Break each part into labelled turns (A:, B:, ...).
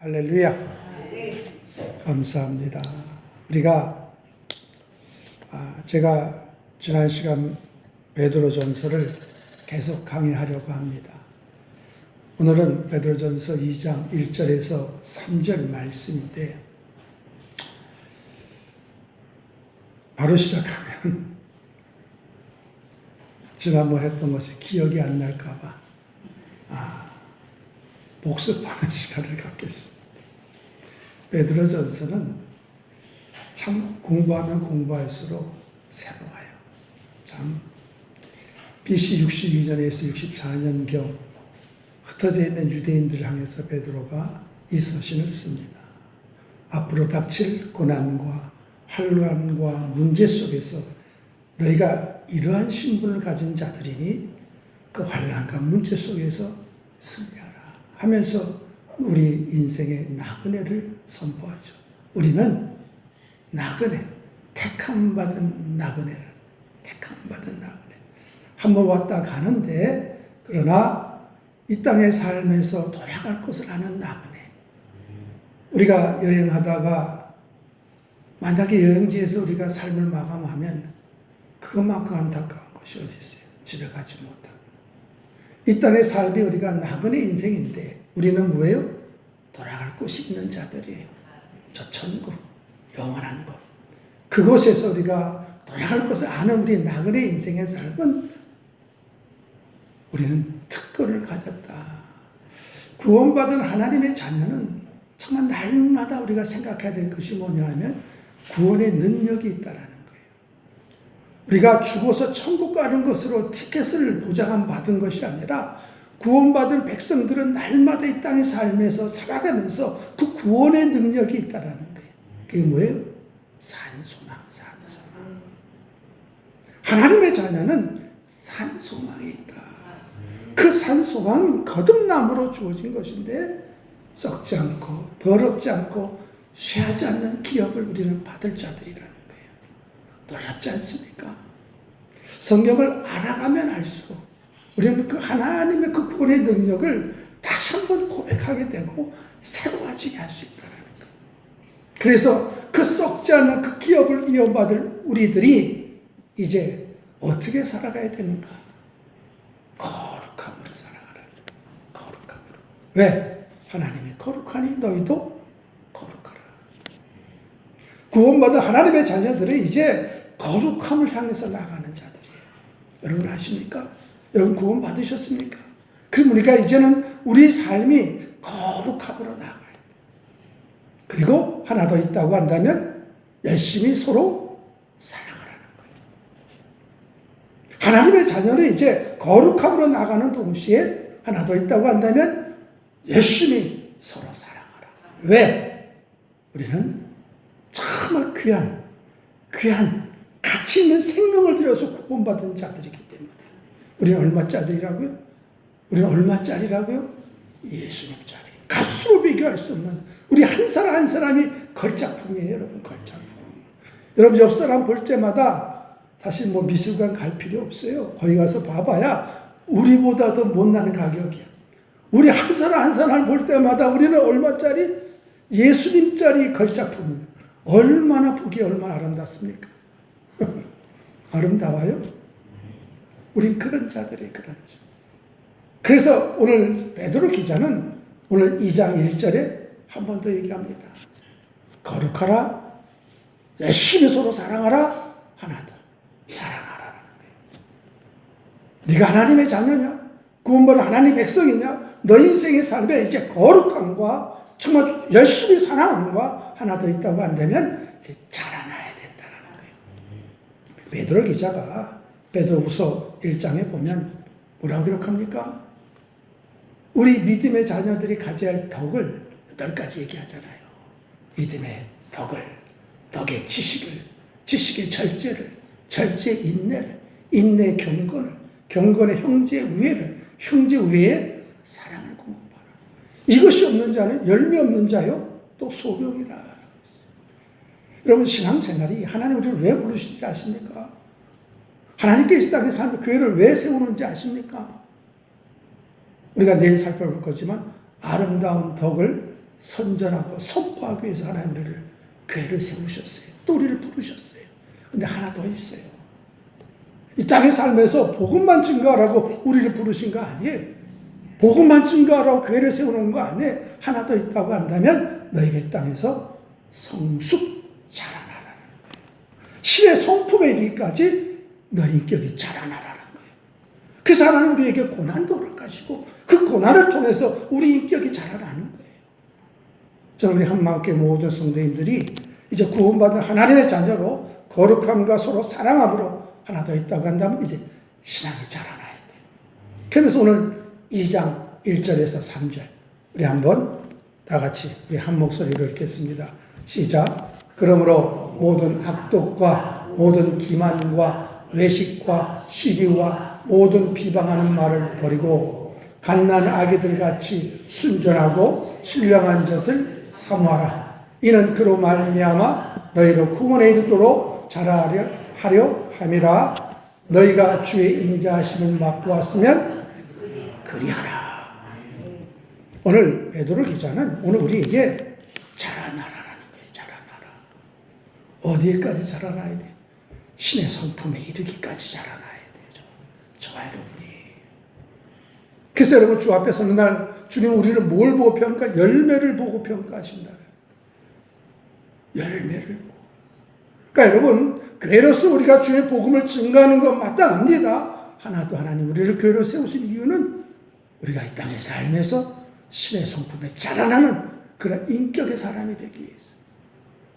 A: 할렐루야. 감사합니다. 우리가 제가 지난 시간 베드로전서를 계속 강의하려고 합니다. 오늘은 베드로전서 2장 1절에서 3절 말씀인데 바로 시작하면 지난번 했던 것이 기억이 안 날까 봐 복습하는 시간을 갖겠습니다. 베드로전서는 참 공부하면 공부할수록 새로워요. 참 BC 62년에서 64년경 흩어져 있는 유대인들을 향해서 베드로가 이 서신을 씁니다. 앞으로 닥칠 고난과 환난과 문제 속에서 너희가 이러한 신분을 가진 자들이니 그 환난과 문제 속에서 승리하라 하면서 우리 인생의 나그네를 선포하죠. 우리는 나그네, 택함받은 나그네를, 택함받은 나그네. 한번 왔다 가는데 그러나 이 땅의 삶에서 돌아갈 곳을 아는 나그네. 우리가 여행하다가 만약에 여행지에서 우리가 삶을 마감하면 그것만큼 안타까운 것이 어디 있어요? 집에 가지 못하고. 이 땅의 삶이 우리가 나그네 인생인데 우리는 뭐예요? 돌아갈 곳이 있는 자들이에요. 저 천국, 영원한 곳. 그곳에서 우리가 돌아갈 것을 아는 우리 나그네 인생의 삶은 우리는 특권을 가졌다. 구원받은 하나님의 자녀는 정말 날마다 우리가 생각해야 될 것이 뭐냐 하면 구원의 능력이 있다라는 거예요. 우리가 죽어서 천국 가는 것으로 티켓을 보장받은 것이 아니라 구원받은 백성들은 날마다 이 땅의 삶에서 살아가면서 그 구원의 능력이 있다라는 거예요. 그게 뭐예요? 산소망, 산소망. 하나님의 자녀는 산소망이 있다. 그 산소망은 거듭남으로 주어진 것인데 썩지 않고 더럽지 않고 쇠하지 않는 기업을 우리는 받을 자들이라는 거예요. 놀랍지 않습니까? 성경을 알아가면 알수록 우리는 그 하나님의 그 구원의 능력을 다시 한번 고백하게 되고 새로워지게 할 수 있다는 거예요. 그래서 그 썩지 않은 그 기업을 이어받을 우리들이 이제 어떻게 살아가야 되는가? 거룩함으로 살아가라는 거예요. 거룩함으로. 왜? 하나님이 거룩하니 너희도 거룩하라. 구원받은 하나님의 자녀들은 이제 거룩함을 향해서 나가는 자들이에요. 여러분 아십니까? 여러분 구원 받으셨습니까? 그럼 우리가 이제는 우리 삶이 거룩함으로 나가요. 그리고 하나 더 있다고 한다면 열심히 서로 사랑하라는 거예요. 하나님의 자녀는 이제 거룩함으로 나가는 동시에 하나 더 있다고 한다면 열심히 서로 사랑하라. 왜? 우리는 정말 귀한 가치 있는 생명을 들여서 구원받은 자들이기 때문에. 우리는 얼마짜리라고요? 우리는 얼마짜리라고요? 예수님짜리. 값으로 비교할 수 없는 우리 한 사람 한 사람이 걸작품이에요, 여러분. 걸작품. 여러분 옆 사람 볼 때마다 사실 뭐 미술관 갈 필요 없어요. 거기 가서 봐봐야 우리보다 더 못나는 가격이야. 우리 한 사람 한 사람 볼 때마다 우리는 얼마짜리? 예수님짜리 걸작품이에요. 얼마나 보기 얼마나 아름답습니까? 아름다워요? 우린 그런 자들이 그런 자. 그래서 오늘 베드로 기자는 오늘 2장 1절에 한 번 더 얘기합니다. 거룩하라, 열심히 서로 사랑하라, 하나 더 사랑하라는 거예요. 네가 하나님의 자녀냐? 구원받은 하나님의 백성이냐? 너 인생의 삶에 이제 거룩함과 정말 열심히 사랑함과 하나 더 있다고 한다면 이제 자라나야 된다는 거예요. 베드로 기자가 베드로후서 1장에 보면 뭐라고 기록합니까? 우리 믿음의 자녀들이 가져야 할 덕을 8가지 얘기하잖아요. 믿음의 덕을, 덕의 지식을, 지식의 절제를, 절제의 인내를, 인내의 경건을, 경건의 형제의 우애를, 형제 우애의 사랑을 공급하라. 이것이 없는 자는 열매 없는 자요, 또 소경이라. 여러분 신앙생활이 하나님 우리를 왜 부르신지 아십니까? 하나님께서 이 땅에 사는 교회를 왜 세우는지 아십니까? 우리가 내일 살펴볼 거지만 아름다운 덕을 선전하고 선포하기 위해서 하나님 우리를 교회를 세우셨어요. 또 우리를 부르셨어요. 근데 하나 더 있어요. 이 땅의 삶에서 복음만 증거하라고 우리를 부르신 거 아니에요. 복음만 증거하라고 교회를 세우는 거 아니에요. 하나 더 있다고 한다면 너희가 이 땅에서 성숙 자라나라는 거예요. 신의 성품에 이르기까지 너희 인격이 자라나라는 거예요. 그래서 하나님 우리에게 고난도 허락하시고 그 고난을 통해서 우리 인격이 자라나는 거예요. 저는 우리 한마음교회 모든 성도님들이 이제 구원받은 하나님의 자녀로 거룩함과 서로 사랑함으로 하나 더 있다고 한다면 이제 신앙이 자라나야 돼요. 그래서 오늘 2장 1절에서 3절 우리 한번 다 같이 우리 한 목소리로 읽겠습니다. 시작. 그러므로 모든 악독과 모든 기만과 외식과 시기와 모든 비방하는 말을 버리고 갓난 아기들 같이 순전하고 신령한 젖을 사모하라. 이는 그로 말미암아 너희로 구원에 이르도록 자라하려 함이라. 너희가 주의 인자하심을 맛보았으면 그리하라. 오늘 베드로 기자는 오늘 우리에게 자라나라라는 거예요. 자라나라. 어디에까지 자라나야 돼? 신의 성품에 이르기까지 자라나야 돼요. 저와 여러분이. 그래서 여러분 주 앞에 서는 날 주님 우리를 뭘 보고 평가? 열매를 보고 평가하신다. 열매를 보고. 그러니까 여러분 교회로서 우리가 주의 복음을 증거하는 것 마땅합니다. 하나도 하나님 우리를 교회로 세우신 이유는 우리가 이 땅의 삶에서 신의 성품에 자라나는 그런 인격의 사람이 되기 위해서.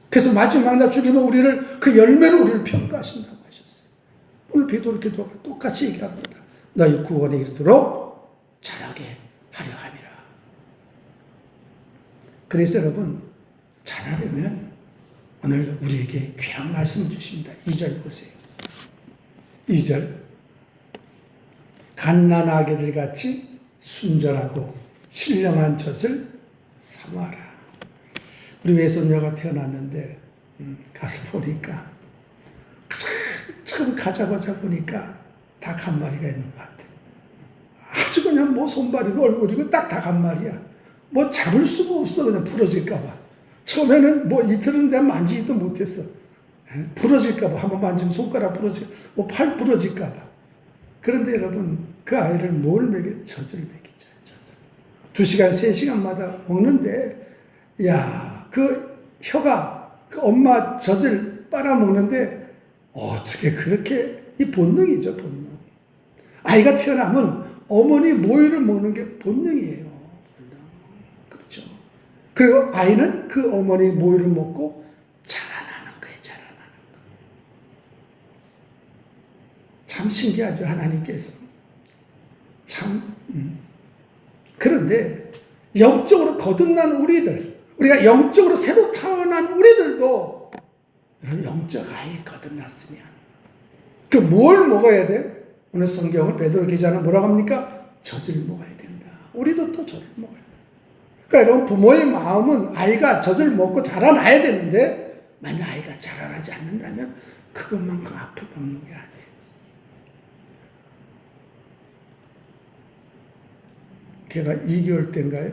A: 그래서 마지막 날 주님은 우리를 그 열매로 우리를 평가하신다고 하셨어요. 오늘 베드로 기도가 똑같이 얘기합니다. 너희 구원에 이르도록 자라게 하려 함이라. 그래서 여러분 자라려면 오늘 우리에게 귀한 말씀을 주십니다. 2절 보세요. 2절 갓난아기들 같이 순전하고 신령한 젖을 삼아라. 우리 외손녀가 태어났는데 가서 보니까 참 가자마자 보니까 닭 한 마리가 있는 것 같아. 아주 그냥 뭐 손발이고 얼굴이고 딱 닭 한 마리야. 뭐 잡을 수가 없어. 그냥 부러질까 봐. 처음에는 뭐 이틀은 내가 만지지도 못했어. 부러질까 봐. 한번 만지면 손가락 부러질까 봐. 뭐 팔 부러질까 봐. 그런데 여러분 그 아이를 뭘 먹여? 젖을 먹이죠. 젖을. 2시간, 3시간마다 먹는데 야, 그 혀가 그 엄마 젖을 빨아먹는데 어떻게 그렇게 이 본능이죠. 본능. 아이가 태어나면 어머니 모유를 먹는 게 본능이에요. 본능. 그렇죠. 그리고 아이는 그 어머니 모유를 먹고 자라나는 거예요. 자라나는 거. 참 신기하죠. 하나님께서. 참. 그런데 영적으로 거듭난 우리들, 우리가 영적으로 새로 태어난 우리들도 영적 아이 거듭났으면 그 뭘 먹어야 돼? 오늘 성경을 베드로 기자는 뭐라고 합니까? 젖을 먹어야 된다. 우리도 또 젖을 먹어야 돼. 그러니까 여러분 부모의 마음은 아이가 젖을 먹고 자라나야 되는데 만약 아이가 자라나지 않는다면 그것만큼 앞을 먹는 게 아니에요. 걔가 2개월 때인가요?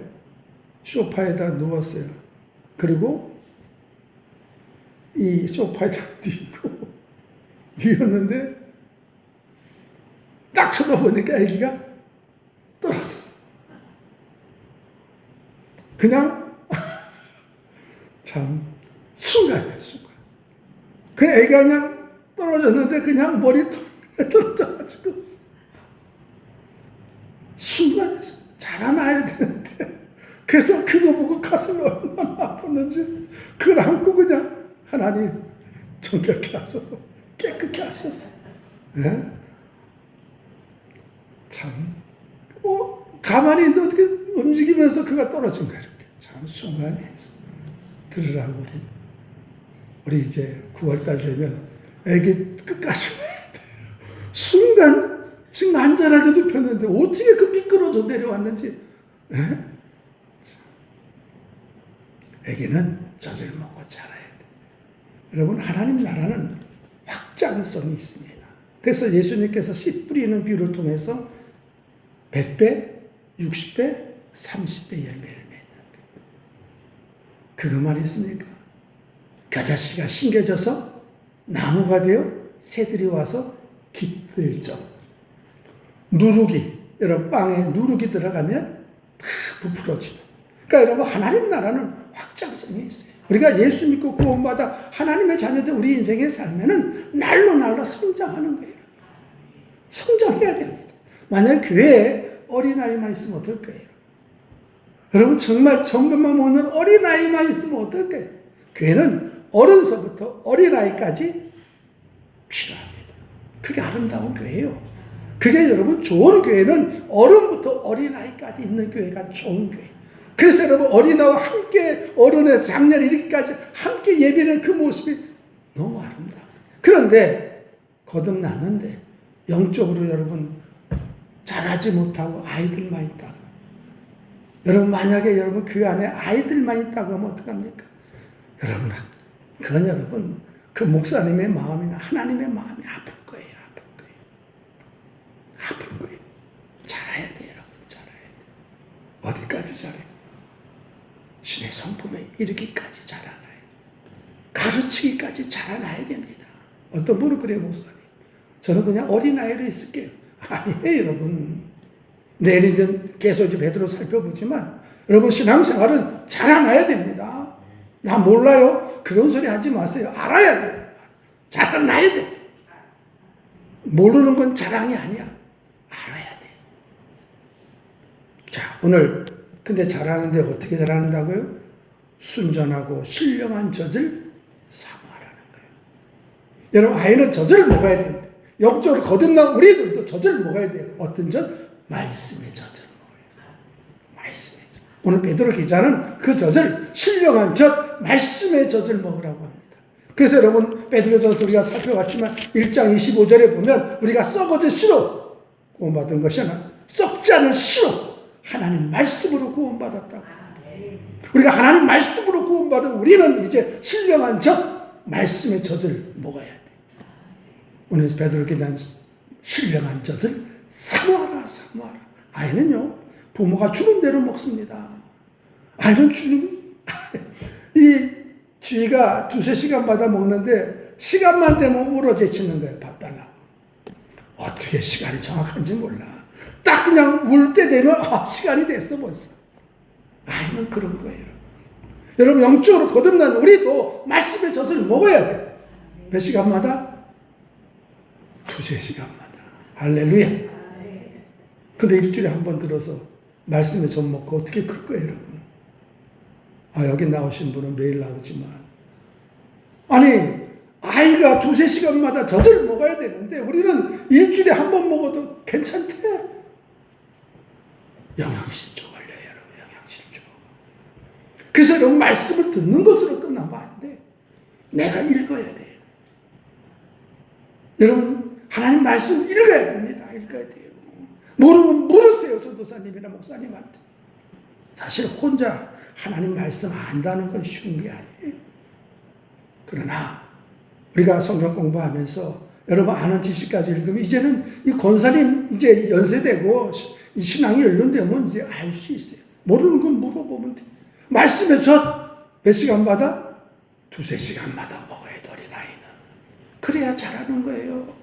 A: 소파에다 누웠어요. 그리고 이 소파에다 누웠는데 딱 쳐다보니까 아기가 떨어졌어. 그냥 참 순간이에요. 순간. 그 애가 그냥 떨어졌는데 그냥 머리통에 떨어져가지고 순간에 자라나야 되는데 그래서 그거 보고 가슴이 얼마나 아팠는지 그걸 안고 그냥 하나님 정결케 하소서, 깨끗게 하소서. 네? 참 가만히 있는데 어떻게 움직이면서 그가 떨어진 거야. 이렇게. 참 순간에 들으라고 우리 이제 9월달 되면 애기 끝까지 와야 돼. 순간 지금 안전하게 눕혔는데 어떻게 그 미끄러져 내려왔는지. 네? 애기는 젖을 먹고 자라야 돼. 여러분 하나님 나라는 확장성이 있습니다. 그래서 예수님께서 씨 뿌리는 비유를 통해서 100배, 60배, 30배 열매를 맺는 거예요. 그것만 있습니까? 겨자씨가 심겨져서 나무가 되어 새들이 와서 깃들죠. 누룩이, 여러분 빵에 누룩이 들어가면 다 부풀어지고. 그러니까 여러분 하나님 나라는 확장성이 있어요. 우리가 예수 믿고 구원받아 하나님의 자녀들 우리 인생에 살면은 날로 성장하는 거예요. 성장해야 됩니다. 만약 교회에 어린아이만 있으면 어떨 거예요? 여러분 정말 정금만 먹는 어린아이만 있으면 어떨 거예요? 교회는 어른서부터 어린아이까지 필요합니다. 그게 아름다운 교회예요. 그게 여러분 좋은 교회는 어른부터 어린아이까지 있는 교회가 좋은 교회. 그래서 여러분 어린아이와 함께 어른에서 작년 이렇게까지 함께 예배하는 그 모습이 너무 아름다워요. 그런데 거듭났는데 영적으로 여러분 잘하지 못하고 아이들만 있다고. 여러분 만약에 여러분 교회 안에 아이들만 있다고 하면 어떡합니까? 여러분 그건 여러분 그 목사님의 마음이나 하나님의 마음이 아플 거예요. 아플 거예요. 잘해야 돼요. 여러분 잘해야 돼요. 어디까지 잘해요? 신의 성품에 이르기까지 자라나요. 가르치기까지 자라나야 됩니다. 어떤 분은 그래요, 목사님. 저는 그냥 어린아이로 있을게요. 아니에요, 여러분. 내일 이제 계속 이제 베드로 살펴보지만, 여러분 신앙생활은 자라나야 됩니다. 나 몰라요? 그런 소리 하지 마세요. 알아야 돼요. 자라나야 돼. 모르는 건 자랑이 아니야. 알아야 돼. 자, 오늘 근데 자라는데 어떻게 자라는다고요? 순전하고 신령한 젖을 사모하라는 거예요. 여러분 아이는 젖을 먹어야 돼요. 영적으로 거듭난 우리들도 젖을 먹어야 돼요. 어떤 젖? 말씀의 젖을 먹어야 돼요. 말씀의 젖. 오늘 베드로 기자는 그 젖을 신령한 젖, 말씀의 젖을 먹으라고 합니다. 그래서 여러분 베드로전서 우리가 살펴봤지만 1장 25절에 보면 우리가 썩어져 씨로 구원받은 것이 아니라 썩지 않은 씨로 하나님 말씀으로 구원받았다고. 우리가 하나님 말씀으로 구원받은 우리는 이제 신령한 젖, 말씀의 젖을 먹어야 돼. 오늘 베드로 기자는 신령한 젖을 사모하라. 아이는요 부모가 주는 대로 먹습니다. 아이는 이 쥐가 2-3시간마다 먹는데 시간만 되면 울어제치는 거예요. 밥 달라고. 어떻게 시간이 정확한지 몰라. 딱 그냥 울 때 되면 시간이 됐어 벌써. 아이는 그런 거예요. 여러분 영적으로 거듭난 우리도 말씀의 젖을 먹어야 돼. 몇 시간마다? 2-3시간마다. 할렐루야. 근데 일주일에 한 번 들어서 말씀의 젖 먹고 어떻게 클 거예요, 여러분? 여기 나오신 분은 매일 나오지만 아니 아이가 2-3시간마다 젖을 먹어야 되는데 우리는 일주일에 한 번 먹어도 괜찮대. 영양실조 걸려요, 여러분. 영양실조. 그래서 여러분 말씀을 듣는 것으로 끝나면 안 돼. 내가 읽어야 돼요. 여러분 하나님 말씀 읽어야 됩니다. 읽어야 돼요. 모르면 물으세요. 전도사님이나 목사님한테. 사실 혼자 하나님 말씀 안다는 건 쉬운 게 아니에요. 그러나 우리가 성경 공부하면서 여러분 아는 지식까지 읽으면 이제는 이 권사님 이제 연세되고 이 신앙이 연륜되면 이제 알 수 있어요. 모르는 건 물어보면 돼. 말씀에 몇 시간마다? 2-3시간마다 먹어야 돼, 어린아이는. 그래야 잘하는 거예요.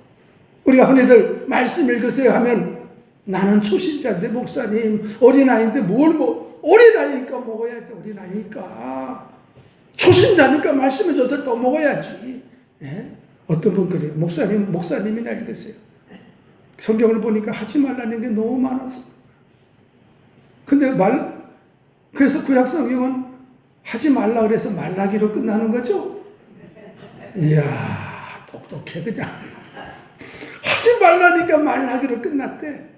A: 우리가 흔히들 말씀 읽으세요 하면 나는 초신자인데 목사님 어린아이인데 어린아이니까 먹어야 돼. 어린아이니까. 초신자니까 말씀의 젖을 더 먹어야지. 예? 어떤 분 그래요. 목사님이나 읽으세요. 성경을 보니까 하지 말라는 게 너무 많아서. 근데 그래서 구약 성경은 하지 말라 그래서 말라기로 끝나는 거죠? 이야, 똑똑해, 그냥. 하지 말라니까 말라기로 끝났대.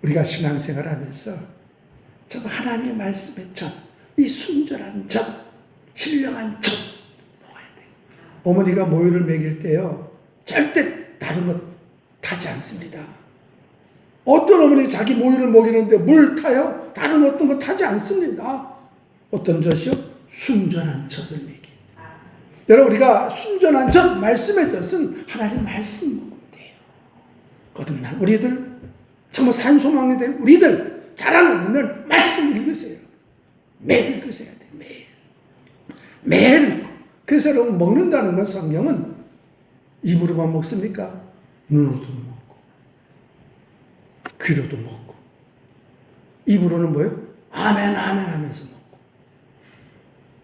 A: 우리가 신앙생활 하면서 저도 하나님의 말씀의 젖, 이 순전한 젖, 신령한 젖 먹어야 돼요. 어머니가 모유를 먹일 때요, 절대 다른 것 타지 않습니다. 어떤 어머니 자기 모유를 먹이는데 물 타요? 다른 어떤 거 타지 않습니다. 어떤 젖이요? 순전한 젖을 먹이. 여러분 우리가 순전한 젖, 말씀의 젖은 하나님 말씀 먹으면 돼요. 거듭난 우리들, 정말 산소망이 된 우리들, 자라려면 말씀 읽으세요. 매일 읽으셔야 돼요. 매일. 매일. 그래서 여러분 먹는다는 건 성경은 입으로만 먹습니까? 눈으로도 먹고 귀로도 먹고 입으로는 뭐예요? 아멘 아멘 하면서 먹고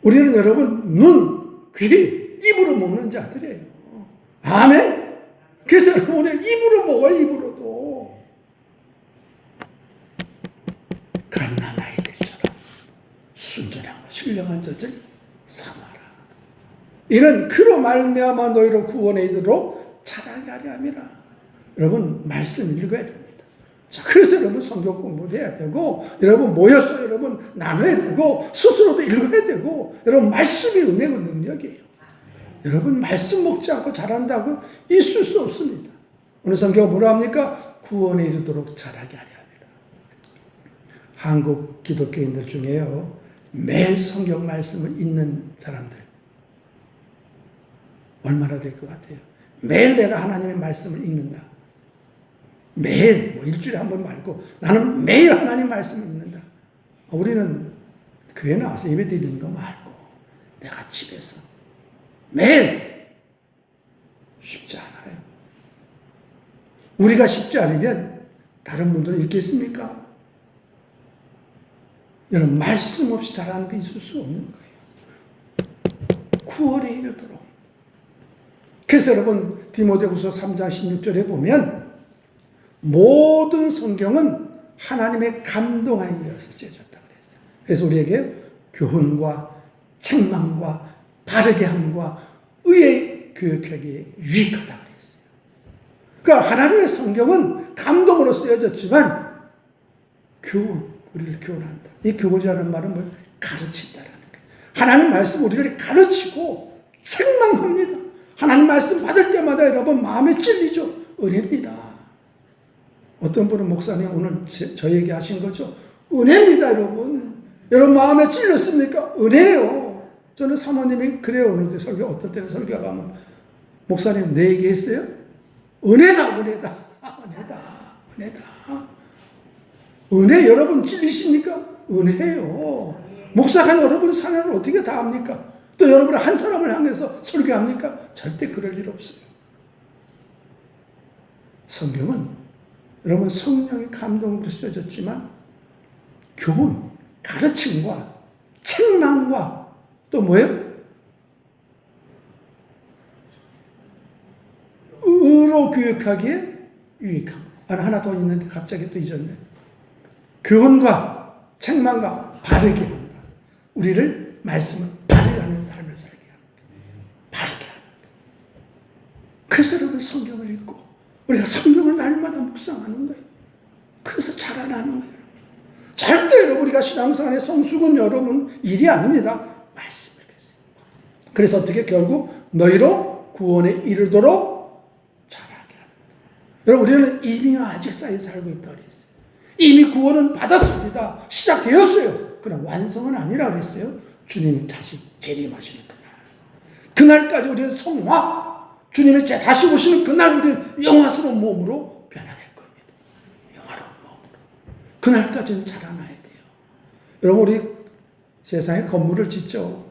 A: 우리는 여러분 눈, 귀, 입으로 먹는 자들이에요. 아멘? 그래서 여러분 입으로 먹어요. 입으로도. 갓난 아이들처럼 순전하고 신령한 젖을 삼아라. 이는 그로 말미암아 너희로 구원에 이르도록 자라게 하려 함이라. 여러분 말씀 읽어야 됩니다. 자, 그래서 여러분 성경 공부도 해야 되고 여러분 모여서 여러분 나눠야 되고 스스로도 읽어야 되고 여러분 말씀이 은혜고 능력이에요. 여러분 말씀 먹지 않고 자란다고 있을 수 없습니다. 오늘 성경은 뭐라 합니까? 구원에 이르도록 자라게 하려 합니다. 한국 기독교인들 중에요. 매일 성경 말씀을 읽는 사람들 얼마나 될 것 같아요? 매일 내가 하나님의 말씀을 읽는다. 매일, 뭐 일주일에 한 번 말고 나는 매일 하나님 말씀을 읽는다. 우리는 교회 나와서 예배 드리는 거 말고 내가 집에서 매일 쉽지 않아요. 우리가 쉽지 않으면 다른 분들은 읽겠습니까? 여러분 말씀 없이 자라는 게 있을 수 없는 거예요. 구원에 이르도록. 그래서 여러분 디모데후서 3장 16절에 보면 모든 성경은 하나님의 감동하여 쓰여졌다 그랬어요. 그래서 우리에게 교훈과 책망과 바르게 함과 의의 교육하기에 유익하다 그랬어요. 그러니까 하나님의 성경은 감동으로 쓰여졌지만 우리를 교훈한다. 이 교훈이라는 말은 뭐 가르친다라는 거예요. 하나님 말씀 우리를 가르치고 책망합니다. 하나님 말씀 받을 때마다 여러분 마음에 찔리죠. 은혜입니다. 어떤 분은 목사님 오늘 저에게 하신 거죠. 은혜입니다 여러분. 여러분 마음에 찔렸습니까? 은혜예요. 저는 사모님이 그래요. 오늘도 설교 어떤 때는 설교 가면 목사님 내 얘기 했어요? 은혜다 은혜다 은혜다. 은혜 여러분 찔리십니까? 은혜예요. 목사가 여러분 사연을 어떻게 다 합니까? 또 여러분 한 사람을 향해서 설교합니까? 절대 그럴 일 없어요. 성경은 여러분 성령의 감동으로 쓰여졌지만 교훈, 가르침과 책망과 또 뭐예요? 의로 교육하기에 유익함. 하나 더 있는데 갑자기 또 잊었네. 교훈과 책망과 바르게 한다. 우리를 말씀을 바르게 하는 삶을 살게 합니다. 바르게 하는. 그래서 여러분 성경을 읽고 우리가 성경을 날마다 묵상하는 거예요. 그래서 자라나는 거예요. 절대 여러분 우리가 신앙생활의 성숙은 여러분 일이 아닙니다. 말씀을 읽으세요. 그래서 어떻게 결국 너희로 구원에 이르도록 자라게 합니다. 여러분 우리는 이미 아직 사이에 살고 있다 그랬어요. 이미 구원은 받았습니다. 시작되었어요. 그러나 완성은 아니라 그랬어요. 주님이 다시 재림하시는 그날. 그날까지 우리는 성화, 주님이 다시 오시는 그날 우리는 영화스러운 몸으로 변화될 겁니다. 영화로운 몸으로. 그날까지는 자라나야 돼요. 여러분 우리 세상에 건물을 짓죠.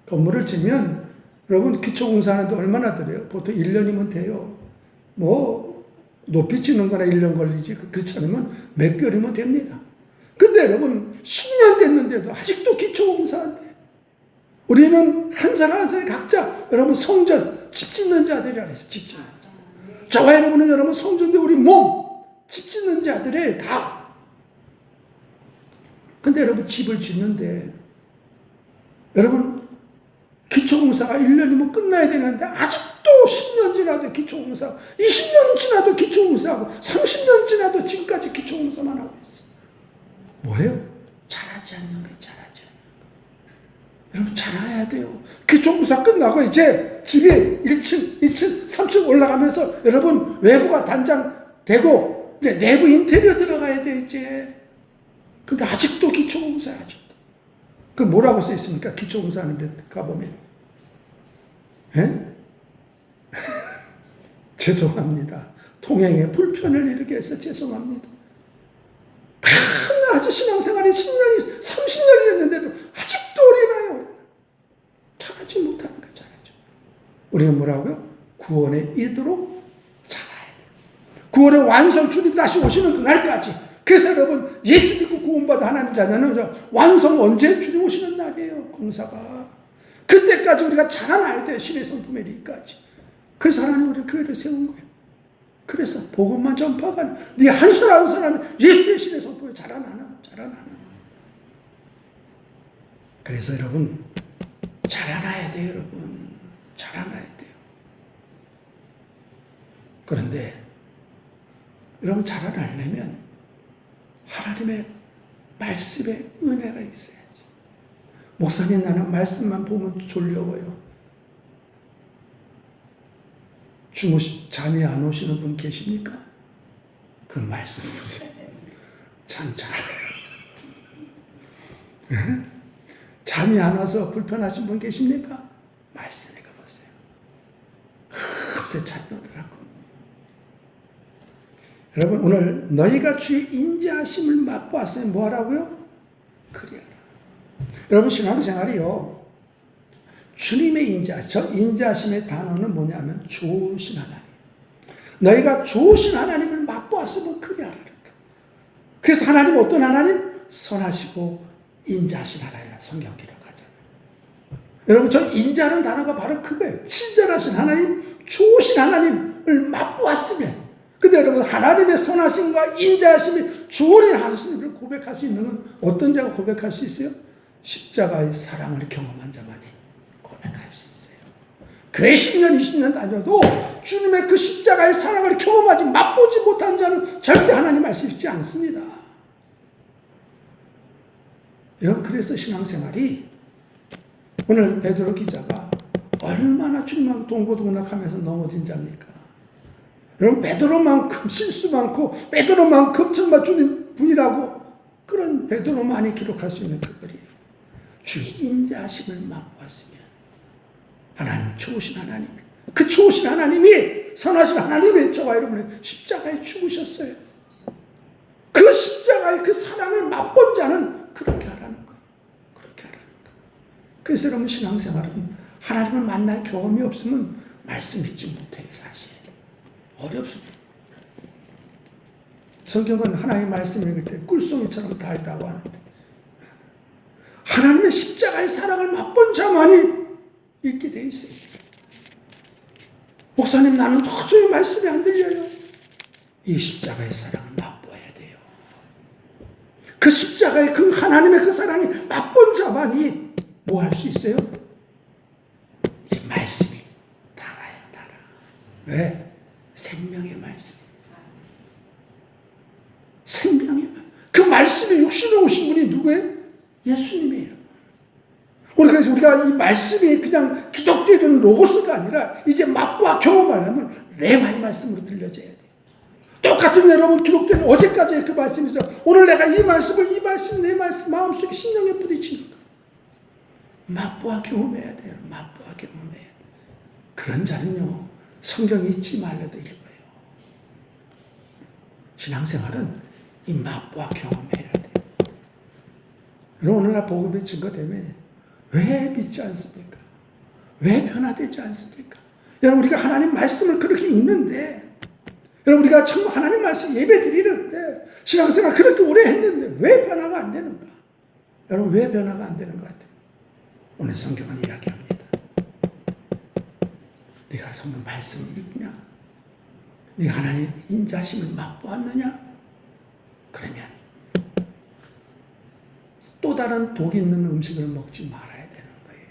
A: 건물을 짓면 여러분 기초공사하는데 얼마나 들어요? 보통 1년이면 돼요. 뭐 높이 짓는 거나 1년 걸리지 그렇지 않으면 몇 개월이면 됩니다. 근데 여러분 10년 됐는데도 아직도 기초공사한데 우리는 한 사람 한 사람 각자 여러분 성전 집 짓는 자들이라 그랬어요. 집 짓는 자. 저와 여러분은 여러분 성전대 우리 몸 집 짓는 자들의 다. 근데 여러분 집을 짓는데 여러분 기초공사가 1년이면 끝나야 되는데 아직도 10년 지나도 기초공사하고 20년 지나도 기초공사하고 30년 지나도 지금까지 기초공사만 하고 있어요. 뭐예요? 자라지 않는 거예요. 자라지 않는 거예요. 여러분 자라야 돼요. 기초공사 끝나고 이제 집이 1층, 2층, 3층 올라가면서 여러분 외부가 단장되고 이제 내부 인테리어 들어가야 돼 이제. 근데 아직도 기초공사야 아직도. 그 뭐라고 써 있습니까? 기초공사 하는데 가보면. 예? 죄송합니다. 통행에 불편을 일으게 해서 죄송합니다. 아직 신앙생활이 10년이, 30년이 됐는데도 아직도 어린아이요. 잘하지 못하는 거 잘하죠. 우리는 뭐라고요? 구원에 이르도록 자라야 돼요. 구원의 완성, 주님 다시 오시는 그날까지. 그래서 여러분, 예수 믿고 구원받아 하나님 자녀는 완성 언제? 주님 오시는 날이에요. 공사가. 그때까지 우리가 자라나야 돼요. 신의 성품에 이르기까지. 그래서 하나님 우리 교회를 세운 거예요. 그래서 복음만 전파하는, 네 한 사람 한 사람이 예수의 신의 성품에 자라나는. 그래서 여러분, 자라나야 돼요, 여러분. 자라나야 돼요. 그런데 여러분 자라나려면 하나님의 말씀에 은혜가 있어야지. 목사님, 나는 말씀만 보면 졸려워요. 잠이 안 오시는 분 계십니까? 그 말씀 보세요. 참 잘해요. 잠이 안 와서 불편하신 분 계십니까? 말씀 읽어보세요. 금세 잠이 오더라고. 여러분, 오늘 너희가 주의 인자하심을 맛보았으면 뭐하라고요? 그리하라. 여러분, 신앙생활이요, 주님의 인자하심의 단어는 뭐냐면 좋으신 하나님. 너희가 좋으신 하나님을 맛보았으면 그리하라. 그래서 하나님 어떤 하나님? 선하시고 인자하신 하나님이라 성경 기록하잖아요. 여러분, 저 인자라는 단어가 바로 그거예요. 친절하신 하나님, 좋으신 하나님을 맛보았으면. 근데 여러분, 하나님의 선하심과 인자하심이 좋은 일 하심을 고백할 수 있는 건 어떤 자가 고백할 수 있어요? 십자가의 사랑을 경험한 자만이 고백할 수 있어요. 교회 10년, 20년 다녀도 주님의 그 십자가의 사랑을 경험하지, 맛보지 못한 자는 절대 하나님 말씀 읽지 않습니다. 여러분, 그래서 신앙생활이, 오늘 베드로 기자가 얼마나 주님하고 동고동락하면서 넘어진 자입니까? 여러분, 베드로만큼 실수 많고 베드로만큼 정말 주님 부인하고 그런 베드로만이 기록할 수 있는 그 글이에요. 주의 인자하심을 맛보았으면. 하나님, 좋으신 하나님, 그 좋으신 하나님이, 선하신 하나님이 저와 여러분의 십자가에 죽으셨어요. 그 십자가의 그 사랑을 맛본 자는 그렇게 하라는 거예요. 그렇게 하라는 거예요. 그래서 여러분, 신앙생활은 하나님을 만날 경험이 없으면 말씀 믿지 못해요. 사실 어렵습니다. 성경은 하나님의 말씀 읽을 때 꿀송이처럼 달다고 하는데, 하나님의 십자가의 사랑을 맛본 자만이 읽게 돼 있어요. 목사님, 나는 도저히 말씀이 안 들려요. 이 십자가의 사랑을 맛보아야 돼요. 그 십자가의 그 하나님의 그 사랑이 맛본 자만이 뭐 할 수 있어요? 이제 말씀이 달아요, 달아. 왜? 생명의 말씀. 생명의 말씀. 그 말씀이 육신에 오신 분이 누구예요? 예수님이에요. 그래서 우리가 이 말씀이 그냥 기독교의 로고스가 아니라 이제 맛보아 경험하려면 레마의 말씀으로 들려져야 돼요. 똑같은 여러분, 기록된 어제까지의 그 말씀이죠. 오늘 내가 이 말씀을, 이 말씀, 내 말씀 마음속에 심령에 뿌리치는 거예요. 맛보아 경험해야 돼요. 맛보아 경험해야 돼요. 그런 자는요, 성경 잊지 말라도 읽어요. 신앙생활은 이 맛보아 경험해야 돼요. 여러분, 오늘날 복음의 증거 때문에 왜 믿지 않습니까? 왜 변화되지 않습니까? 여러분, 우리가 하나님 말씀을 그렇게 읽는데, 여러분, 우리가 정말 하나님 말씀 예배 드리는데, 신앙생활 그렇게 오래 했는데 왜 변화가 안 되는가? 여러분, 왜 변화가 안 되는 것 같아요? 오늘 성경은 이야기합니다. 네가 성경 말씀을 읽냐? 네가 하나님 인자심을 맛보았느냐? 그러면 또 다른 독 있는 음식을 먹지 말아야 되는 거예요.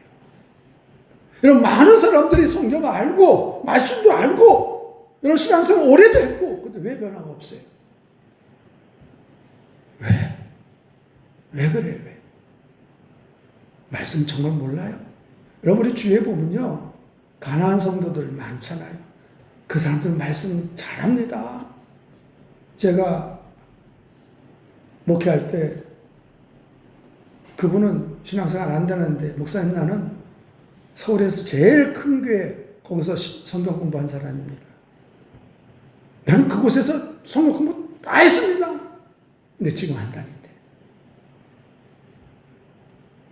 A: 여러분, 많은 사람들이 성경을 알고 말씀도 알고 여러분, 신앙생활 오래도 했고, 근데 왜 변화가 없어요? 왜? 왜 그래요? 왜? 말씀 정말 몰라요? 여러분, 우리 주위에 보면요, 가난한 성도들 많잖아요. 그 사람들 말씀 잘합니다. 제가 목회할 때 그분은 신앙생활 안 되는데, 목사님, 나는 서울에서 제일 큰 교회 거기서 성경 공부한 사람입니다. 나는 그곳에서 성경 공부 다 했습니다. 근데 지금 안 다닌대.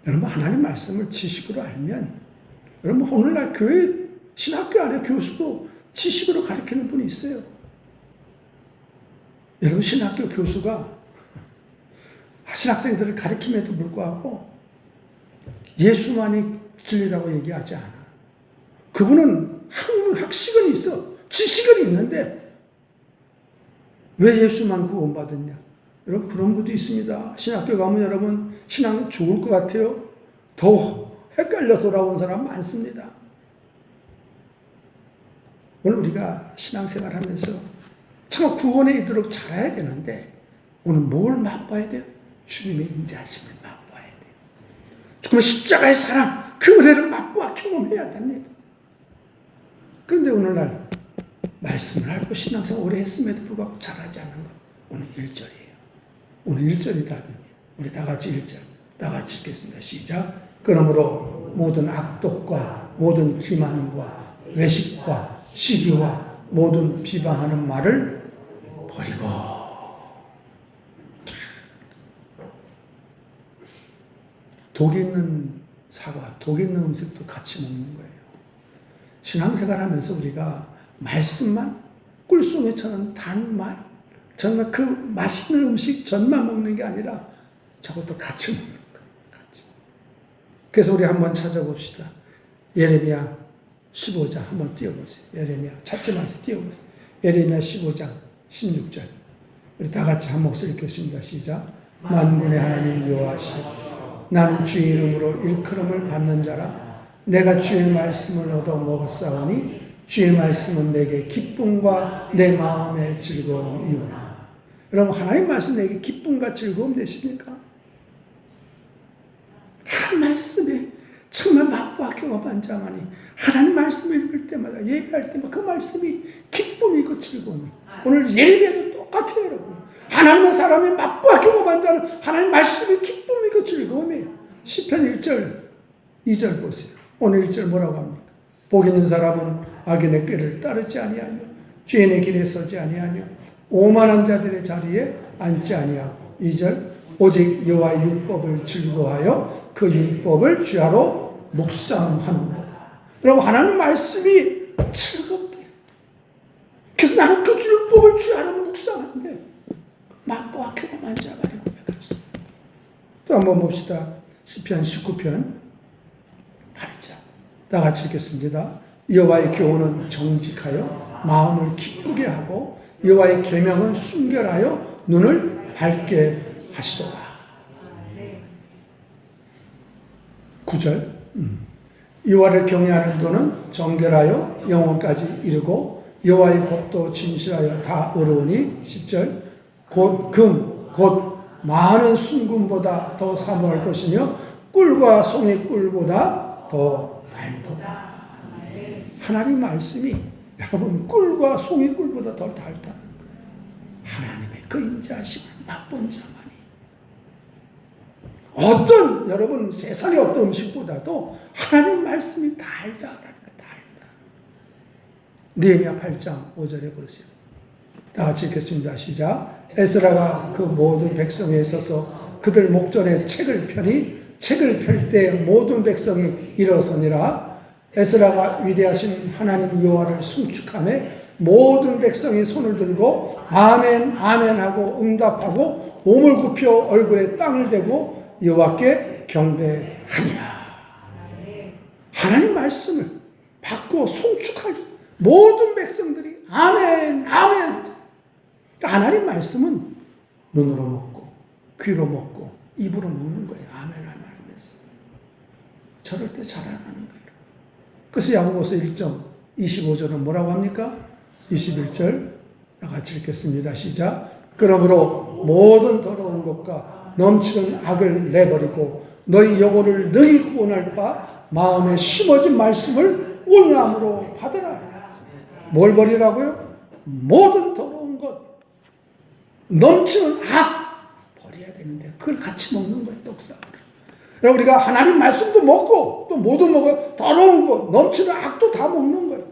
A: 여러분 하나님 말씀을 지식으로 알면 여러분 오늘날 교회 신학교 안에 교수도 지식으로 가르치는 분이 있어요. 여러분 신학교 교수가 신학생들을 가르침에도 불구하고 예수만이 진리라고 얘기하지 않아. 그분은 학식은 있어. 지식은 있는데 왜 예수만 구원받았냐? 여러분 그런 분도 있습니다. 신학교 가면 여러분 신앙은 좋을 것 같아요. 더 헷갈려 돌아온 사람 많습니다. 오늘 우리가 신앙생활 하면서 참 구원에 이르도록 잘해야 되는데 오늘 뭘 맛봐야 돼요? 주님의 인자하심을 맛봐야 돼요. 그러면 십자가의 사랑, 그 은혜를 맛보아 경험해야 됩니다. 그런데 오늘날 말씀을 알고 신앙생활 오래 했음에도 불구하고 잘하지 않는 건 오늘 1절이에요. 오늘 1절이 답입니다. 우리 다 같이 1절, 다 같이 읽겠습니다. 시작. 그러므로 모든 악독과 모든 기만과 외식과 시기와 모든 비방하는 말을 버리고. 독 있는 사과, 독 있는 음식도 같이 먹는 거예요. 신앙생활 하면서 우리가 말씀만 꿀송이처럼 단 말, 정말 그 맛있는 음식 전만 먹는 게 아니라 저것도 같이 먹는 거예요. 같이. 그래서 우리 한번 찾아봅시다. 예레미야 15장 한번 띄워보세요. 예레미야 찾지 마세요. 띄워보세요. 예레미야 15장 16절. 우리 다 같이 한 목소리 읽겠습니다. 시작. 만군의 하나님 여호와시여, 나는 주의 이름으로 일컬음을 받는 자라. 내가 주의 말씀을 얻어 먹었사오니 주의 말씀은 내게 기쁨과 내 마음의 즐거움이오나. 여러분 하나님 말씀 내게 기쁨과 즐거움 되십니까? 하나님 말씀에 정말 맛보아 경험한 자만이 하나님 말씀을 읽을 때마다 예배할 때마다 그 말씀이 기쁨이고 즐거움이. 오늘 예배도 똑같아요 여러분. 하나님의 사람이 맛보아 경험한 자는 하나님 말씀이 기쁨이고 즐거움이에요. 시편 1절 2절 보세요. 오늘 1절 뭐라고 합니까? 복 있는 사람은 악인의 꾀를 따르지 아니하며 죄인의 길에 서지 아니하며 오만한 자들의 자리에 앉지 아니하고 2절 오직 여호와의 율법을 즐거워하여 그 율법을 주야로 묵상하는도다. 여러분 하나님 말씀이 즐겁대요. 그래서 나는 그 율법을 주야로 묵상하는데 맛보아 경험한 자만이 고백했습니다. 또 한번 봅시다. 시편 19편 8절 다 같이 읽겠습니다. 여호와의 교훈은 정직하여 마음을 기쁘게 하고 여호와의 계명은 순결하여 눈을 밝게 하시도다. 9절 여호와를 경외하는 도는 정결하여 영혼까지 이르고 여호와의 법도 진실하여 다 의로우니 10절 곧 금, 곧 많은 순금보다 더 사모할 것이며 꿀과 송이 꿀보다 더 달도다. 하나님 말씀이 여러분 꿀과 송이 꿀보다 더 달다는 하나님의 그 인자하심을 맛본 자만이 어떤 여러분 세상의 어떤 음식보다도 하나님 말씀이 달다라는 거 달다. 느헤미야 8장 5절에 보세요. 다 같이 읽겠습니다. 시작. 에스라가 그 모든 백성에 있어서 그들 목전에 책을 펴니 책을 펼 때 모든 백성이 일어서니라. 에스라가 위대하신 하나님 여호와를 송축하며 모든 백성이 손을 들고 아멘 아멘 하고 응답하고 몸을 굽혀 얼굴에 땅을 대고 여호와께 경배하니라. 하나님 말씀을 받고 송축할 모든 백성들이 아멘 아멘. 하나님 말씀은 눈으로 먹고 귀로 먹고 입으로 먹는 거예요. 아멘 아멘 하면서 저럴 때 자라나는 거예요. 그래서 야고보서 1장 25절은 뭐라고 합니까? 21절 같이 읽겠습니다. 시작. 그러므로 모든 더러운 것과 넘치는 악을 내버리고 너희 영혼을 능히 구원할 바 마음에 심어진 말씀을 온유함으로 받으라. 뭘 버리라고요? 모든 더러운 것, 넘치는 악 버려야 되는데 그걸 같이 먹는 거예요. 떡상으로. 우리가 하나님 말씀도 먹고 또 뭐도 먹어요. 더러운 것, 넘치는 악도 다 먹는 거예요.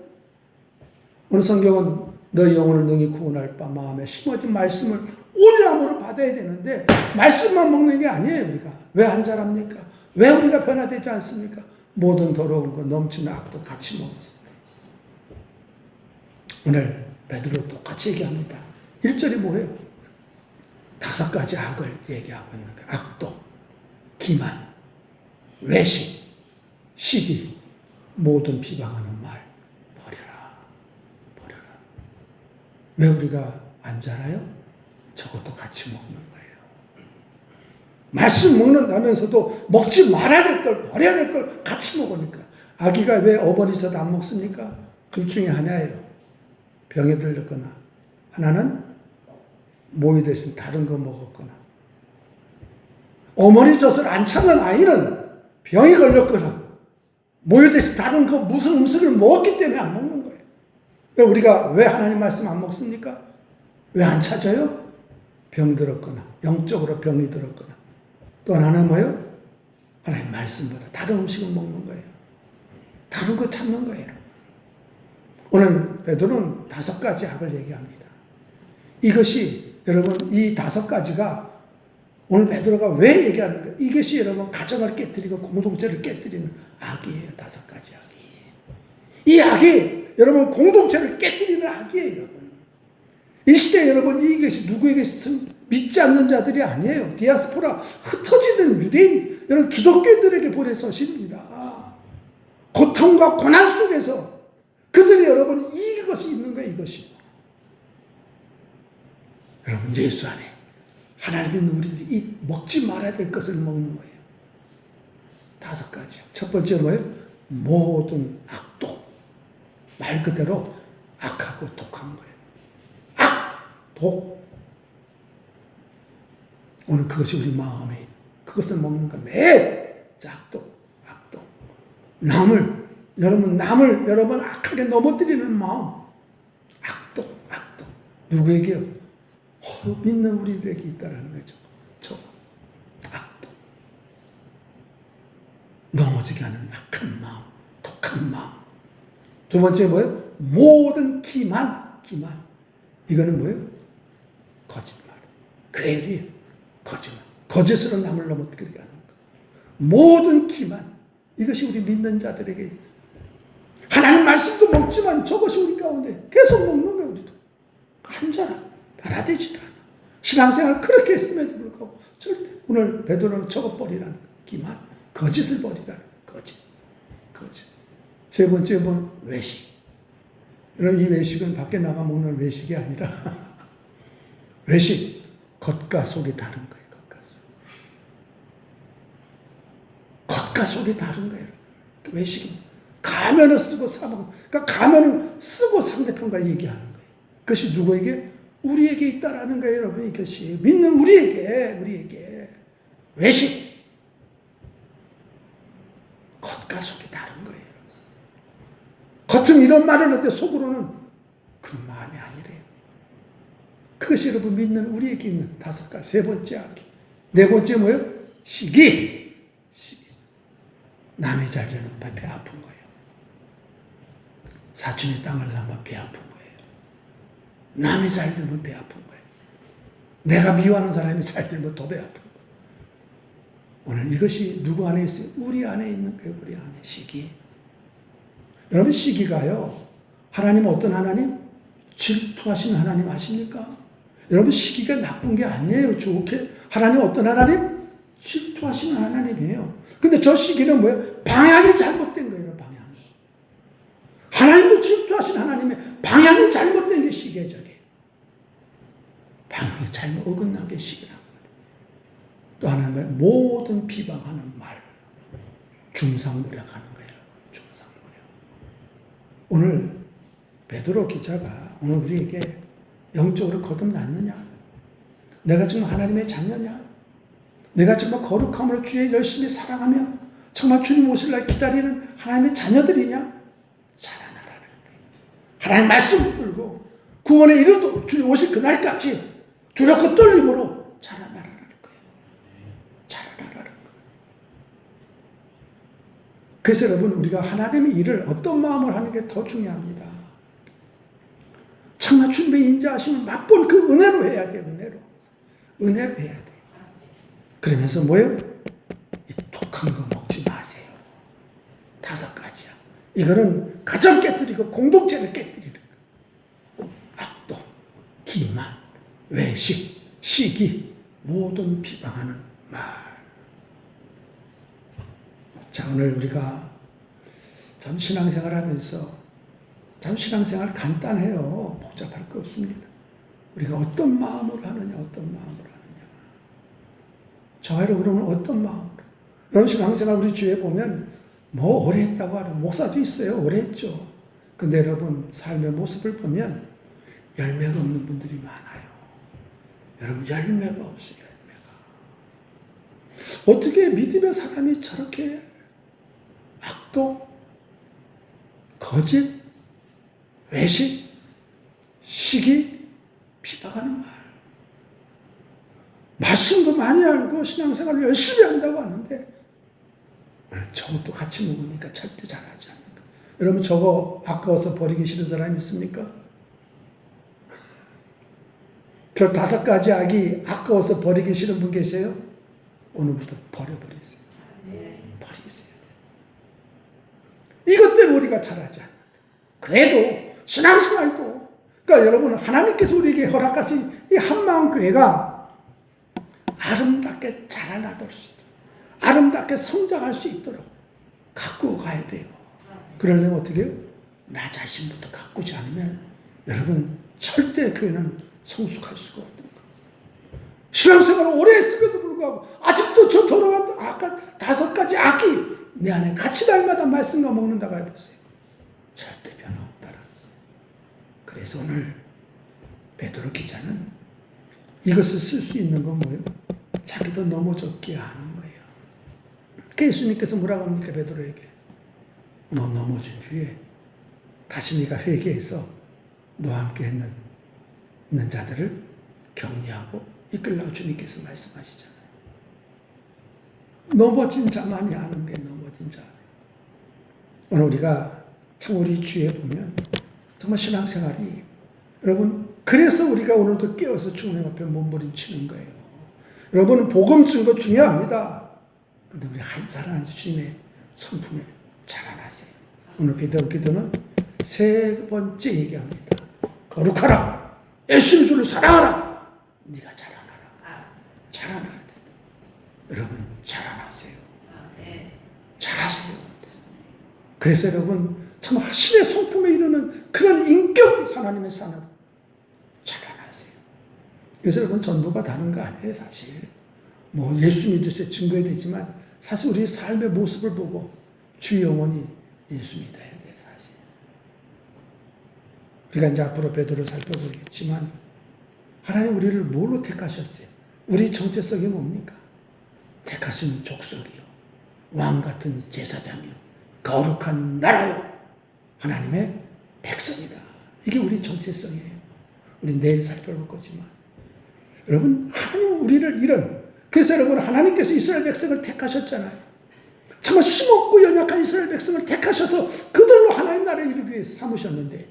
A: 오늘 성경은 너희 영혼을 능히 구원할 바 마음에 심어진 말씀을 온유함으로 받아야 되는데 말씀만 먹는 게 아니에요. 우리가 왜 한자랍니까? 왜 우리가 변화되지 않습니까? 모든 더러운 것, 넘치는 악도 같이 먹어서. 오늘 베드로 똑같이 얘기합니다. 1절이 뭐예요? 5가지 악을 얘기하고 있는 거예요. 악독, 기만, 외식, 시기, 모든 비방하는 말 버려라. 버려라. 왜 우리가 안 자라요? 저것도 같이 먹는 거예요. 말씀 먹는다면서도 먹지 말아야 될 걸, 버려야 될 걸 같이 먹으니까. 아기가 왜 어머니 젖 안 먹습니까? 둘 중에 하나예요. 병에 들렸거나, 하나는 모유 대신 다른 거 먹었거나. 어머니 젖을 안 참는 아이는 병이 걸렸거나, 모유 대신 다른 거 무슨 음식을 먹었기 때문에 안 먹는 거예요. 우리가 왜 하나님 말씀 안 먹습니까? 왜 안 찾아요? 병 들었거나, 영적으로 병이 들었거나. 또 하나는 뭐예요? 하나님 말씀보다 다른 음식을 먹는 거예요. 다른 거 찾는 거예요. 오늘 베드로는 5가지 악을 얘기합니다. 이것이 여러분 이 5가지가 오늘 베드로가 왜 얘기하는가? 이것이 여러분 가정을 깨뜨리고 공동체를 깨뜨리는 악이에요. 5가지 악이. 이 악이 여러분 공동체를 깨뜨리는 악이에요. 여러분. 이 시대에 여러분 이것이 누구에게 믿지 않는 자들이 아니에요. 디아스포라 흩어지는 유대인 여러분 기독교인들에게 보내서십니다. 고통과 고난 속에서 그들이 여러분 이것이 있는 거예요. 이것이. 여러분 예수 안에 하나님 있는 우리들이 이 먹지 말아야 될 것을 먹는 거예요. 5가지. 첫 번째 뭐예요? 모든 악독. 말 그대로 악하고 독한 거예요. 악, 독. 오늘 그것이 우리 마음에 있는 그것을 먹는 거 매일 악독, 악독. 남을 여러분 악하게 넘어뜨리는 마음. 악독, 악독. 누구에게요? 믿는 우리들에게 있다라는 거죠. 저 악독. 넘어지게 하는 악한 마음, 독한 마음. 두 번째 뭐예요? 모든 기만. 이거는 뭐예요? 거짓말. 괴리, 거짓말. 거짓으로 남을 넘어뜨리게 하는 거. 모든 기만. 이것이 우리 믿는 자들에게 있어요. 하나님 말씀도 먹지만 저것이 우리 가운데 계속 먹는 거예요. 우리도. 한자라. 변화되지도 않아. 신앙생활 그렇게 했음에도 불구하고 절대 오늘 베드로는 저것 버리라는 기만. 거짓을 버리라는 거짓. 세 번째 뭐 외식. 여러분 이 외식은 밖에 나가 먹는 외식이 아니라 외식. 겉과 속이 다른 거예요. 겉과 속이 다른 거예요. 외식은 가면을 쓰고 사먹는. 그러니까 가면을 쓰고 상대편과 얘기하는 거예요. 그것이 누구에게? 우리에게 있다라는 거예요, 여러분. 이것이 믿는 우리에게 외식. 겉과 속이 다른 거예요. 겉은 이런 말을 하는데 속으로는 그런 마음이 아니래요. 그것이 여러분 믿는 우리에게 있는 5가지. 세 번째 악기. 네 번째 뭐예요? 시기. 남의 잘 되는 배 아픈 거예요. 사촌의 땅을 사면 배 아픈 거예요. 남이 잘 되면 배 아픈 거예요. 내가 미워하는 사람이 잘 되면 더 배 아픈 거예요. 오늘 이것이 누구 안에 있어요? 우리 안에 있는 거예요. 우리 안에 시기. 여러분 시기가요. 하나님 어떤 하나님? 질투하시는 하나님 아십니까? 여러분 시기가 나쁜 게 아니에요. 좋게. 하나님 어떤 하나님? 질투하시는 하나님이에요. 근데 저 시기는 뭐예요? 방향이 잘못된 거예요. 방향이. 하나님도 질투하신 하나님의 방향이 잘못된 게 시기예요. 저게. 방향이 잘못 어긋난 게 시기란 말이에요. 또 하나는 뭐예요? 모든 비방하는 말. 중상모략하는 거예요. 중상모략. 오늘 베드로 기자가 오늘 우리에게 영적으로 거듭났느냐? 내가 지금 하나님의 자녀냐? 내가 정말 거룩함으로 주의 열심히 사랑하며 정말 주님 오실 날 기다리는 하나님의 자녀들이냐? 자라나라는 거예요. 하나님 말씀 붙들고 구원에 이르도 주님 오실 그날까지 두렵고 떨림으로 자라나라는 거예요. 자라나라는 거예요. 그래서 여러분 우리가 하나님의 일을 어떤 마음을 하는 게 더 중요합니다. 정말 주님의 인자하심을 맛본 그 은혜로 해야 돼요. 은혜로 해야 돼요. 그러면서 뭐예요? 이 독한 큰 거 먹지 마세요. 5가지야. 이거는 가정 깨뜨리고 공동체를 깨뜨리는 거. 악독, 기만, 외식, 시기, 모든 비방하는 말. 자, 오늘 우리가 참 신앙생활 하면서 참 신앙생활 간단해요. 복잡할 거 없습니다. 우리가 어떤 마음으로 하느냐, 어떤 마음으로 하느냐. 저와 여러분은 어떤 마음으로. 여러분 신앙생활 우리 주위에 보면 뭐 오래 했다고 하는 목사도 있어요. 오래 했죠. 근데 여러분 삶의 모습을 보면 열매가 없는 분들이 많아요. 여러분 열매가 없어요. 열매가. 어떻게 믿음의 사람이 저렇게 악독, 거짓, 외식, 시기, 비방하는 말. 말씀도 많이 알고 신앙생활을 열심히 한다고 하는데 오늘 저것도 같이 먹으니까 절대 잘하지 않는다. 여러분 저거 아까워서 버리기 싫은 사람이 있습니까? 저 5가지 악이 아까워서 버리기 싫은 분 계세요? 오늘부터 버려버리세요. 버리세요. 이것 때문에 우리가 잘하지 않는다. 그래도 신앙생활도 그러니까 여러분 하나님께서 우리에게 허락하신 이 한마음교회가 아름답게 자라나도록 수 있도록 아름답게 성장할 수 있도록 가꾸어 가야 돼요. 그러려면 어떻게 해요? 나 자신부터 가꾸지 않으면 여러분 절대 교회는 성숙할 수가 없는 거예요. 신앙생활을 오래 했음에도 불구하고 아직도 저 돌아간 아까 5가지 악이 내 안에 같이 날마다 말씀과 먹는다고 해보세요. 절대 변화없다라. 그래서 오늘 베드로 기자는 이것을 쓸 수 있는 건 뭐예요? 자기도 넘어졌게 하는 거예요. 예수님께서 뭐라고 합니까? 베드로에게 너 넘어진 뒤에 다시 네가 회개해서 너와 함께 있는 자들을 격려하고 이끌라고 주님께서 말씀하시잖아요. 넘어진 자만이 아는 게 넘어진 자. 오늘 우리가 참 우리 주위에 보면 정말 신앙생활이 여러분 그래서 우리가 오늘도 깨어서 주님 앞에 몸부림치는 거예요. 여러분 복음 주는 거 중요합니다. 그런데 우리 한 사람 한 주님의 성품에 자라나세요. 오늘 베드로 기도는 3번째 얘기합니다. 거룩하라. 예수의 주를 사랑하라. 네가 자라나라. 자라나야 돼. 여러분 자라나세요. 잘하세요. 그래서 여러분 참 신의 성품에 이르는 그런 인격 하나님의 사람 자라나세요. 그래서 여러분 전도가 다른 거 아니에요. 사실 뭐 예수 믿으세요 증거해야 되지만 사실 우리 삶의 모습을 보고 주 영혼이 예수 믿어야 돼. 사실 우리가 이제 앞으로 베드로를 살펴보겠지만 하나님 우리를 뭘로 택하셨어요? 우리 정체성이 뭡니까? 택하신 족속이요 왕같은 제사장이요 거룩한 나라요 하나님의 백성이다. 이게 우리 정체성이에요. 우리 내일 살펴볼 거지만 여러분 하나님은 우리를 그래서 여러분 하나님께서 이스라엘 백성을 택하셨잖아요. 정말 힘없고 연약한 이스라엘 백성을 택하셔서 그들로 하나님 나라를 이루기 위해서 삼으셨는데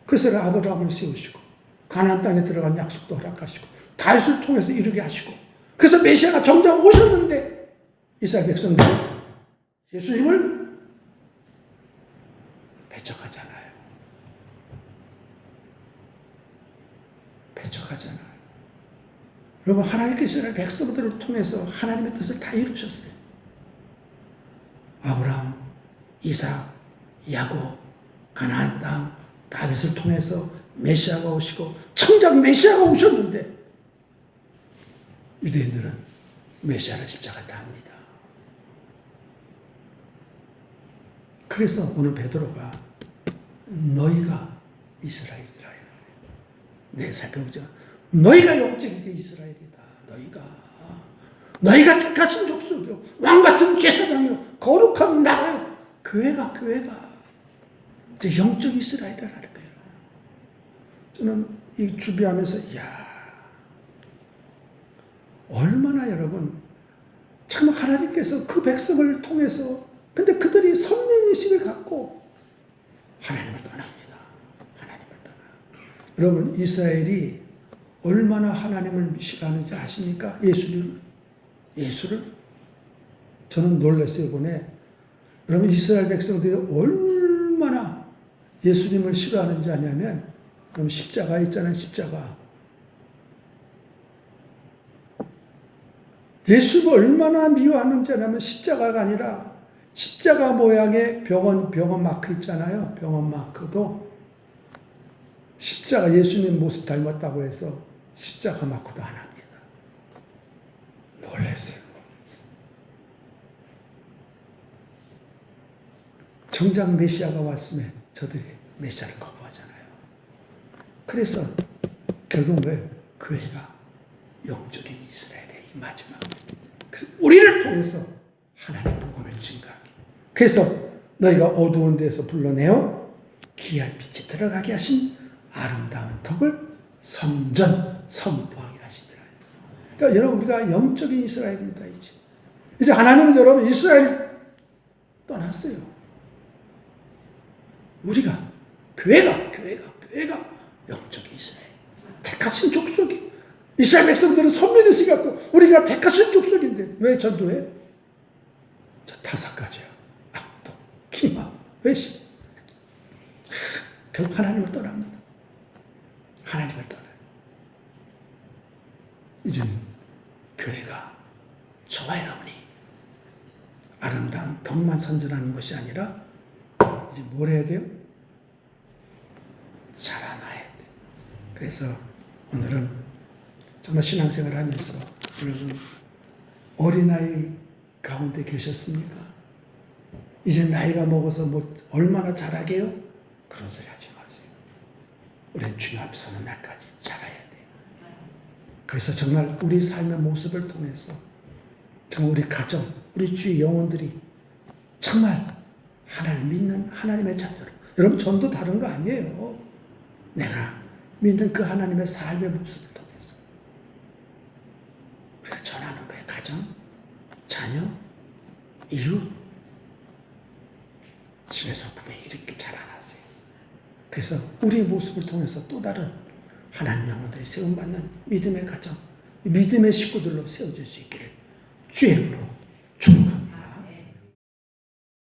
A: 그래서 아브라함을 세우시고 가나안 땅에 들어간 약속도 허락하시고 다윗을 통해서 이루게 하시고 그래서 메시아가 정작 오셨는데 이스라엘 백성들은 예수님을 배척하잖아요. 배척하잖아요. 여러분 하나님께서 이스라엘 백성들을 통해서 하나님의 뜻을 다 이루셨어요. 아브라함, 이삭, 야곱, 가나안 땅, 다윗을 통해서 메시아가 오시고 정작 메시아가 오셨는데 유대인들은 메시아를 십자가에 답니다. 그래서 오늘 베드로가 너희가 이스라엘이라 이런 거예요. 네, 살펴보자. 너희가 영적이지 이스라엘이다. 너희가 택하신 족속이요 왕같은 제사장이요 거룩한 나라요. 교회가 이제 영적 이스라엘이라는 거예요. 저는 이 준비하면서 얼마나 여러분 참 하나님께서 그 백성을 통해서 근데 그들이 선민의식을 갖고 하나님을 떠납니다. 하나님을 떠나. 여러분 이스라엘이 얼마나 하나님을 싫어하는지 아십니까? 예수를 저는 놀랐어요. 이번에 여러분 이스라엘 백성들이 얼마나 예수님을 싫어하는지 아냐면 그럼 십자가 있잖아요. 십자가. 예수를 얼마나 미워하는지 아냐면 십자가가 아니라 십자가 모양의 병원 마크 있잖아요. 병원 마크도 십자가 예수님 모습 닮았다고 해서 십자가 마크도 안 합니다. 놀랐어요. 정작 메시아가 왔으면 저들이 메시아를 거부하잖아요. 그래서 결국 왜 교회가 영적인 이스라엘의 이 마지막 그래서 우리를 통해서 하나님의 복음을 증거하기. 그래서 너희가 어두운 데서 불러내어 귀한 빛이 들어가게 하신 아름다운 덕을 선포하게 하시니라. 그러니까 여러분 우리가 영적인 이스라엘입니다. 이제 하나님은 여러분 이스라엘 떠났어요. 우리가 교회가 영적인 이스라엘 택하신 족속이 이스라엘 백성들은 선민을 쓰갖고 우리가 택하신 족속인데 왜 전도해? 저 타사까지야. 악독, 기만, 외식. 결국 하나님을 떠납니다. 하나님을 떠나요. 이제 교회가 저와 여러분이 아름다운 덕만 선전하는 것이 아니라 이제 뭘 해야 돼요? 자라나야 돼. 그래서 오늘은 정말 신앙생활 하면서 여러분 어린아이 가운데 계셨습니까? 이제 나이가 먹어서 뭐 얼마나 자라게요? 그런 소리 하지 마세요. 우리는 주님 앞에 서는 날까지 자라야 돼요. 그래서 정말 우리 삶의 모습을 통해서 정말 우리 가정, 우리 주의 영혼들이 정말 하나님을 믿는 하나님의 자녀로. 여러분 전도 다른 거 아니에요. 내가 믿는 그 하나님의 삶의 모습을 통해서 우리가 전하는 거예요. 가정, 자녀, 이웃, 신의 소품에 이렇게 자라나세요. 그래서 우리의 모습을 통해서 또 다른 하나님 영혼들이 세움받는 믿음의 가정, 믿음의 식구들로 세워질 수 있기를 주의 이름으로 축복합니다.